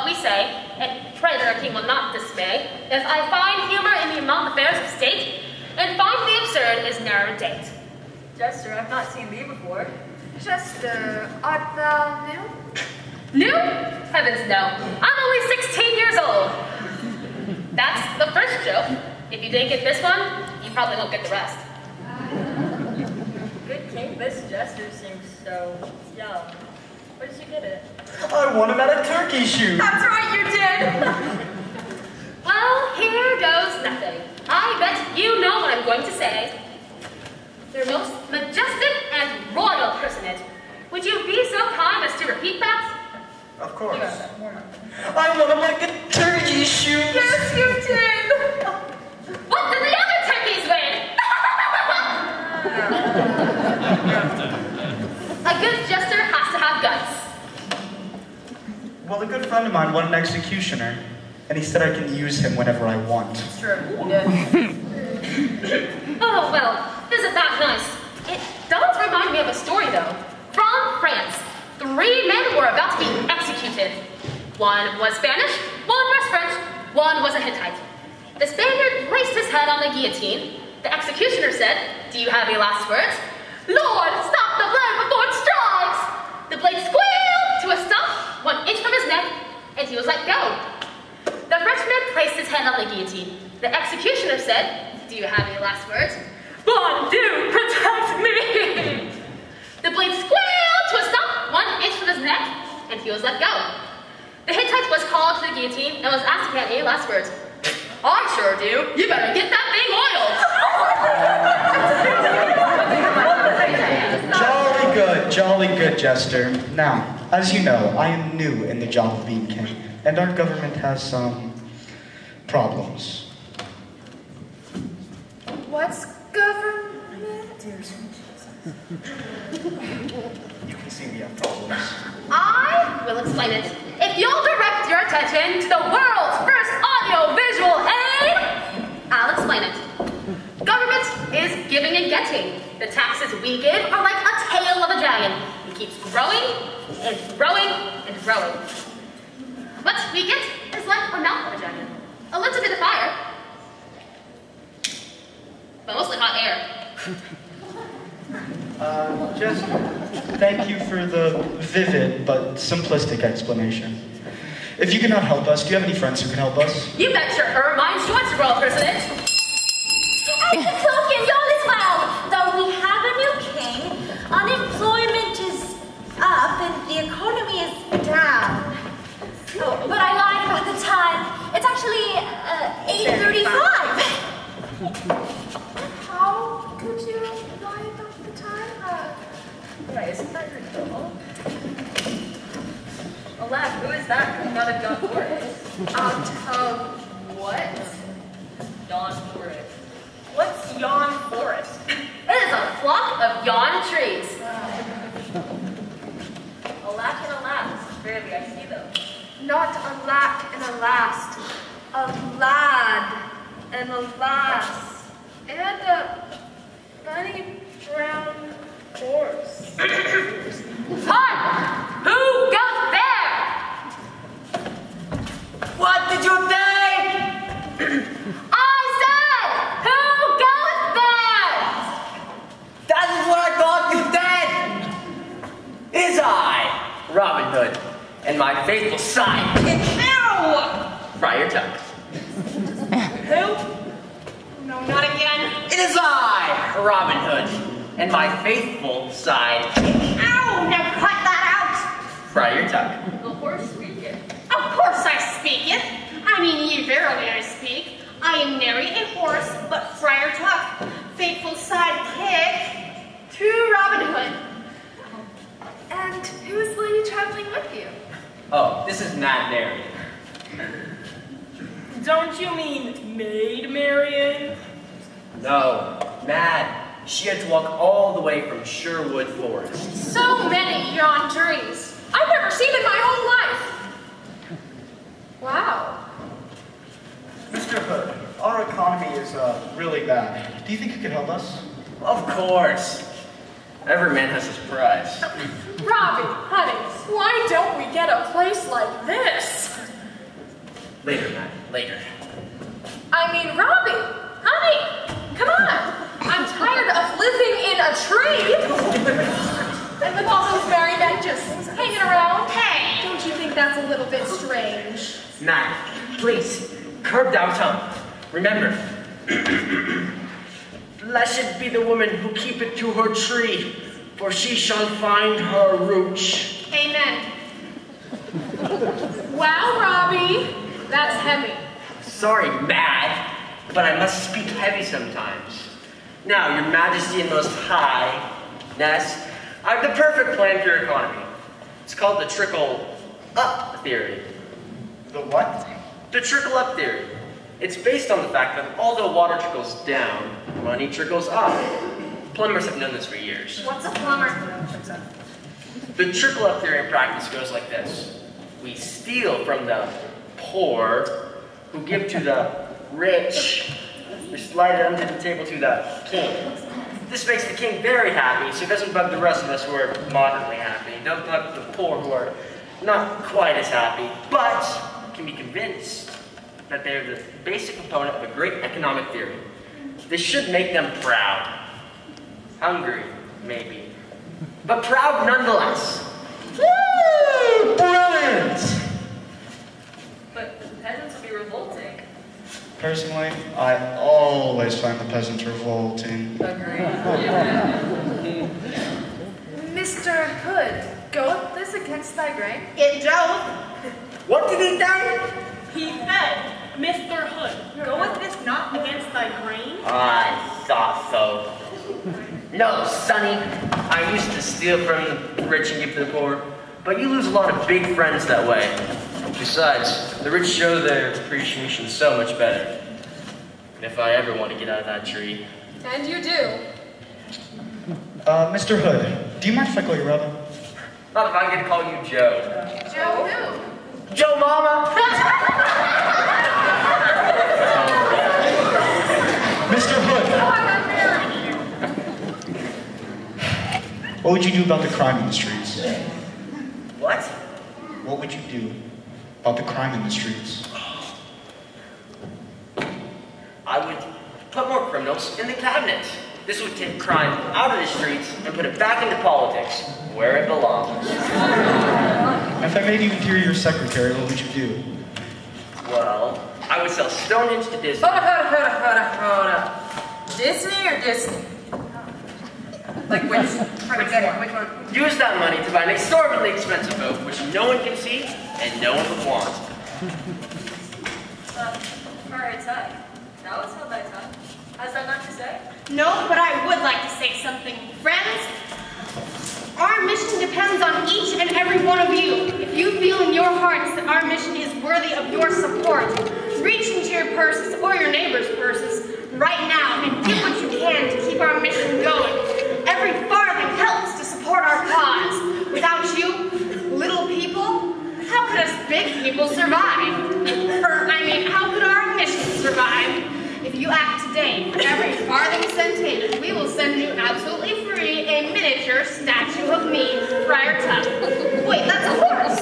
we say, and pray that our king will not dismay, if I find humor in the among affairs of state, and find the absurd is narrow date. Jester, I've not seen thee before. Jester, art thou new? New? Heavens no. I'm only 16 years old. That's the first joke. If you didn't get this one, you probably won't get the rest. Good king, this jester seems so young. Where did you get it? I won him at a turkey shoot. That's right, you did! Well, here goes nothing. I bet you know what I'm going to say. Your most majestic and royal personage. Would you be so kind as to repeat that? Of course. Yeah. I won him like a turkey shoot. Yes, you did! What did the other turkeys win? A good jester has to have guts. Well, a good friend of mine won an executioner, and he said I can use him whenever I want. It's true. Oh, well, isn't that nice? It does remind me of a story, though. From France, 3 men were about to be executed. One was Spanish, one was French, one was a Hittite. The Spaniard placed his head on the guillotine. The executioner said, "Do you have any last words?" "Lord, stop the blade before it strikes!" The blade squealed to a stop, 1 inch from his neck, and he was let go. The Frenchman placed his head on the guillotine. The executioner said, "Do you have any last words?" "Bon Dieu, protect me!" The blade squealed to a stop, 1 inch from his neck, and he was let go. The Hittite was called to the guillotine and was asked if he had any last words. "I sure do. You better get that thing oiled." Jolly good, Jester. Now, as you know, I am new in the job of being king, and our government has some problems. What's government? You can see we have problems. I will explain it. If you'll direct your attention to the world's first audio-visual aid, I'll explain it. Government is giving and getting. The taxes we give are like a tail of a dragon. It keeps growing and growing and growing. What we get is like a mouth of a dragon. A little bit of fire, but mostly hot air. Jester, thank you for the vivid but simplistic explanation. If you cannot help us, do you have any friends who can help us? You bet your Ermine Schwartz royal personage. And the token, all is well. Though we have a new king, unemployment is up and the economy is down. Oh, but I lied about the time. It's actually 8:35. How could you lie about the time? Right, isn't that your dog? Alack, who is that coming out of John Forest? Out of what? John Forest. What's yon forest? It is a flock of yawn trees. Alack and alas, barely I see them. Not a lack and a last. A lad and a lass. And a funny brown horse. Hi! Who goes there? What did you think? I said, who goes there? That is what I thought you did. Is I, Robin Hood, and my faithful side, Friar Tuck. Who? No, not again. It is I, Robin Hood, and my faithful side, Ow! Now cut that out! Friar Tuck. The horse speaketh. Of course I speaketh. I mean, ye verily I speak. I am nary a horse, but Friar Tuck, faithful sidekick to Robin Hood. And who is the lady traveling with you? Oh, this is Mad Mary. Don't you mean Maid Marian? No, Mad. She had to walk all the way from Sherwood Forest. So many yawn trees. I've never seen in my whole life. Wow. Mr. Hood, our economy is really bad. Do you think you could help us? Of course. Every man has his price. Robbie, honey, why don't we get a place like this? Later, Matt. Later. I mean, Robbie, honey, come on. I'm tired of living in a tree. And with all those merry men just hanging around. Hey, don't you think that's a little bit strange? Matt, please, curb thou tongue. Remember, blessed be the woman who keepeth to her tree, for she shall find her roots. Amen. Wow, Robbie, that's heavy. Sorry, Mad, but I must speak heavy sometimes. Now, your majesty and most highness, I have the perfect plan for your economy. It's called the trickle-up theory. The what? The trickle-up theory. It's based on the fact that although water trickles down, money trickles up. Plumbers have known this for years. What's a plumber? The trickle-up theory in practice goes like this. We steal from the poor, who give to the rich, who slide it under the table to the king. This makes the king very happy, so it doesn't bug the rest of us who are moderately happy. It doesn't bug the poor who are not quite as happy, but can be convinced that they're the basic component of a great economic theory. This should make them proud. Hungry, maybe, but proud nonetheless. Woo! Brilliant! But the peasants will be revolting. Personally, I always find the peasants revolting. Mr. Hood, goeth this against thy grain? It doth. What did he say? He said, Mr. Hood, goeth this not against thy grain? I thought so. No, Sonny, I used to steal from the rich and give to the poor, but you lose a lot of big friends that way. Besides, the rich show their appreciation so much better. And if I ever want to get out of that tree... And you do. Mr. Hood, do you mind if I call you Robin? Not if I get to call you Joe. Joe who? Joe Mama! Mr. Hood, what would you do about the crime in the streets? What? What would you do about the crime in the streets? I would put more criminals in the cabinet. This would take crime out of the streets and put it back into politics, where it belongs. If I made you interior secretary, what would you do? Well, I would sell Stonehenge to Disney. Hold up. Disney or Disney? Like which one? Use that money to buy an exorbitantly expensive boat, which no one can see and no one would want. Alright, Ty. Now let's hold that tongue. Has that not to say? No, but I would like to say something. Friends, our mission depends on each and every one of you. If you feel in your hearts that our mission is worthy of your support, reach into your purses or your neighbor's purses right now and do what you can to keep our mission going. Every farthing helps to support our cause. Without you, little people, how could us big people survive? How could our mission survive? If you act today, for every farthing sent in, we will send you absolutely free a miniature statue of me, Friar Tuck. Wait, that's a horse.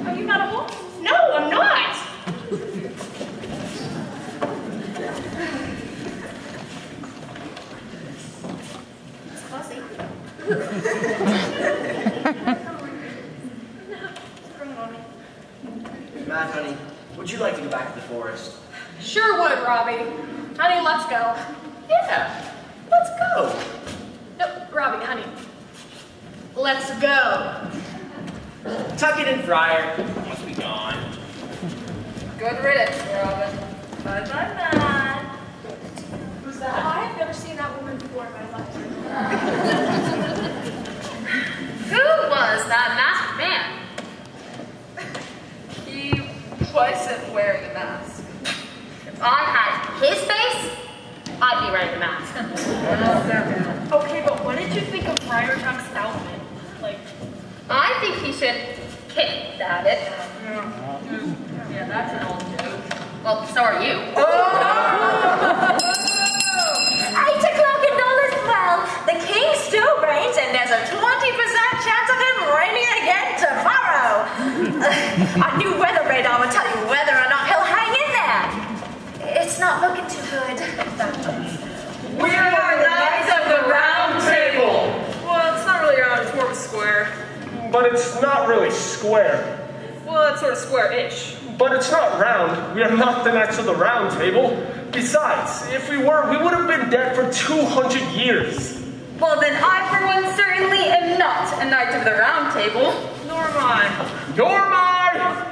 Are you not a horse? No, I'm not. It's fussy. Matt, honey, would you like to go back to the forest? Sure would, Robbie. Honey, let's go. Yeah, let's go. No, Robbie, honey. Let's go. Tuck it in, Friar. Must be gone. Good riddance, Robin. Bye-bye, Matt. Who's that? I've never seen that woman before in my life. Who was that masked man? He wasn't wearing a mask. If I had his face, I'd be wearing the mask. Okay, but what did you think of Friar Tuck's outfit? Like, I think he should kick at it. Yeah, that's an old joke. Well, so are you. I took $11 as well. The king still reigns, and there's a 20% chance of him reigning again tomorrow. Our new weather radar will tell you whether or not he'll hang It's not looking too good. We are the Knights of the Round Table. Well, it's not really round, it's more of a square. But it's not really square. Well, it's sort of square-ish. But it's not round. We are not the Knights of the Round Table. Besides, if we were, we would have been dead for 200 years. Well, then I, for one, certainly am not a Knight of the Round Table. Nor am I. Nor am I!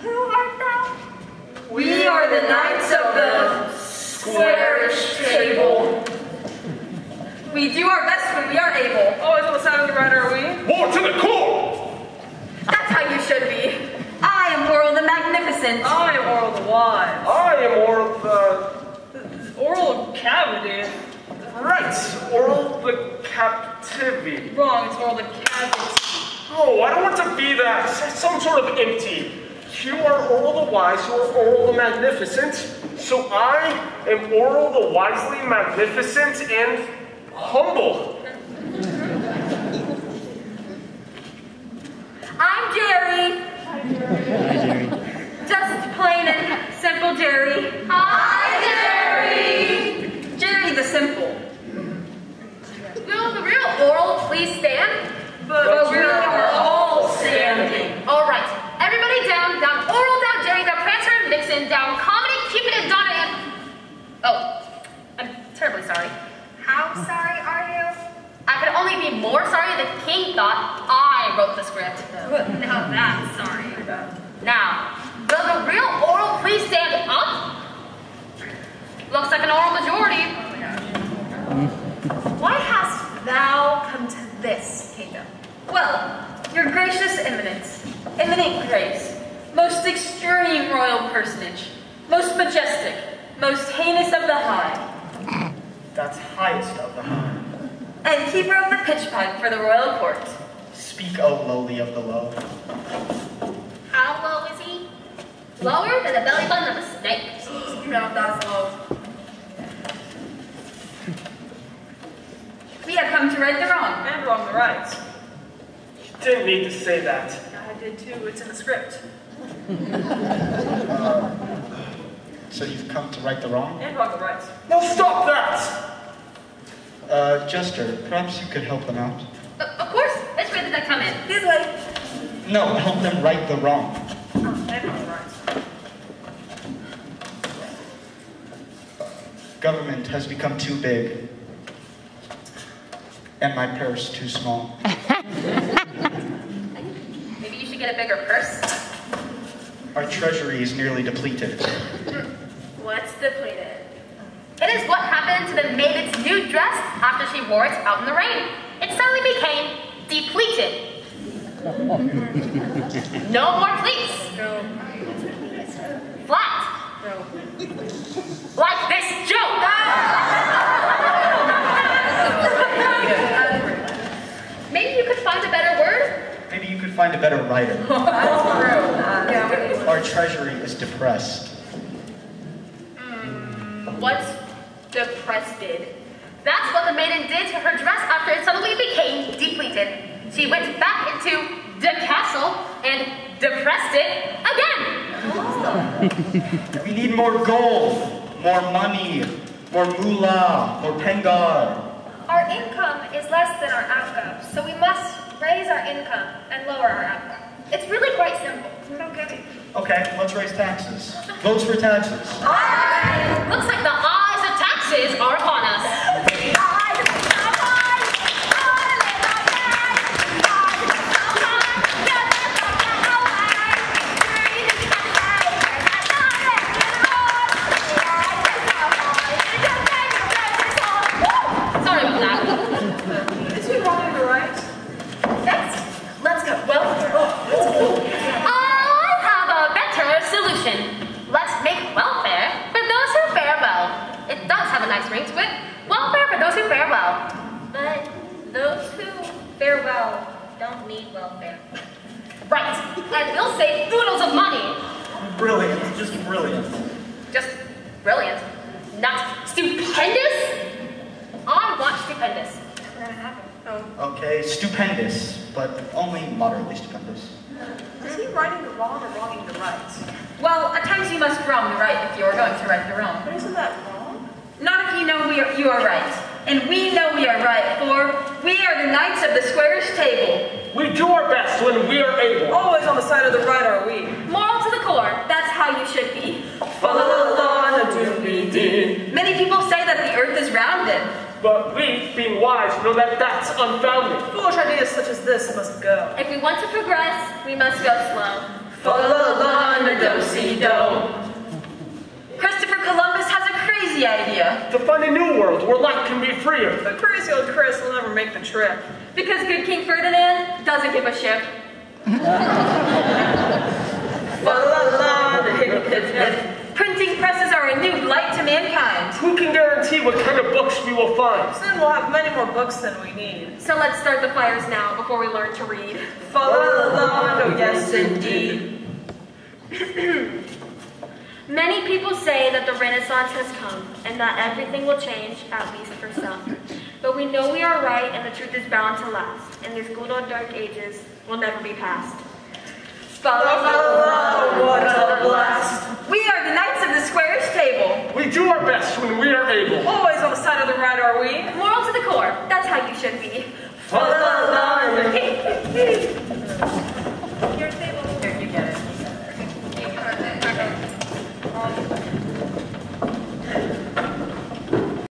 Who art thou? We are the Knights of the Squarish Table. We do our best when we are able. Always on the side of the right, are we? More to the core! That's how you should be. I am Oral the Magnificent. I am Oral the Wise. I am Oral the... Oral Cavity. Right, Oral the Captivity. Wrong, it's Oral the Cavity. Oh, I don't want to be that. Some sort of empty. You are Oral the Wise, you are Oral the Magnificent. So I am Oral the Wisely Magnificent and humble. I'm Jerry. Hi, Jerry. Just plain and simple Jerry. Hi, Jerry. Jerry the Simple. Will the real Oral please stand? But we are all standing. All right, everybody down, down Oral, down Jerry, down Prancer and Vixen, down Comedy, Cupid and Donna and... Oh, I'm terribly sorry. How sorry are you? I could only be more sorry the king thought I wrote the script. Now that's sorry. Now, will the real Oral please stand up? Looks like an oral majority. Why hast thou come to this kingdom? Well, your gracious eminence, eminent grace, most extreme royal personage, most majestic, most heinous of the high, That's highest of the high. and keeper of the pitch pipe for the royal court. Speak, O lowly of the low. How low is he? Lower than the belly button of a snake. No, that's low. We have come to right the wrong. And wrong the right. Didn't need to say that. I did too, it's in the script. So you've come to right the wrong? And wrong the right. No, stop that! Jester, perhaps you could help them out? Of course. Which way did I come in? This way. No, help them right the wrong. And wrong the right. Government has become too big. And my purse too small. Maybe you should get a bigger purse. Our treasury is nearly depleted. What's depleted? It is what happened to the maiden's new dress after she wore it out in the rain. It suddenly became depleted. No more pleats. No. Flat. No. Like this joke. Maybe you could find a better word? Maybe you could find a better writer. Yeah, Our treasury is depressed. What's depressed did? That's what the maiden did to her dress after it suddenly became depleted. She went back into the castle and depressed it again. We need more gold, more money, more moolah, more pengar. Our income is less than our outgo, so we must raise our income and lower our outgo. It's really quite simple. Okay. Okay, let's raise taxes. Votes for taxes. Looks like the eyes of taxes are upon us. Sorry about that. Is he wrong the right? Let's go. Well, I have a better solution. Let's make welfare for those who fare well. It does have a nice ring to it. Welfare for those who fare well. But those who fare well don't need welfare. Right. And we'll save oodles of money. Brilliant, just brilliant. Just brilliant. Not stupendous. I want stupendous. Okay, stupendous, but only moderately stupendous. Is he righting the wrong or wronging the right? Well, at times you must wrong the right if you are going to right the wrong. But isn't that wrong? Not if you know you are right. And we know we are right, for we are the knights of the square's table. We do our best when we are able. Always on the side of the right are we. Moral to the core, that's how you should be. Many people say that the earth is rounded. But we, being wise, know that that's unfounded. Foolish ideas such as this must go. If we want to progress, we must go slow. Christopher Columbus has a crazy idea. To find a new world where life can be freer. But crazy old Chris will never make the trip. Because good King Ferdinand doesn't give a shit. Printing presses are a new blight to mankind. Who can guarantee what kind of books we will find? Soon we'll have many more books than we need. So let's start the fires now before we learn to read. Oh yes indeed. Many people say that the Renaissance has come and that everything will change, at least for some. But we know we are right and the truth is bound to last, and these good old dark ages will never be past. What a blast. We are the knights of the square's table. We do our best when we are able. Always on the side of the right are we. Moral to the core, that's how you should be.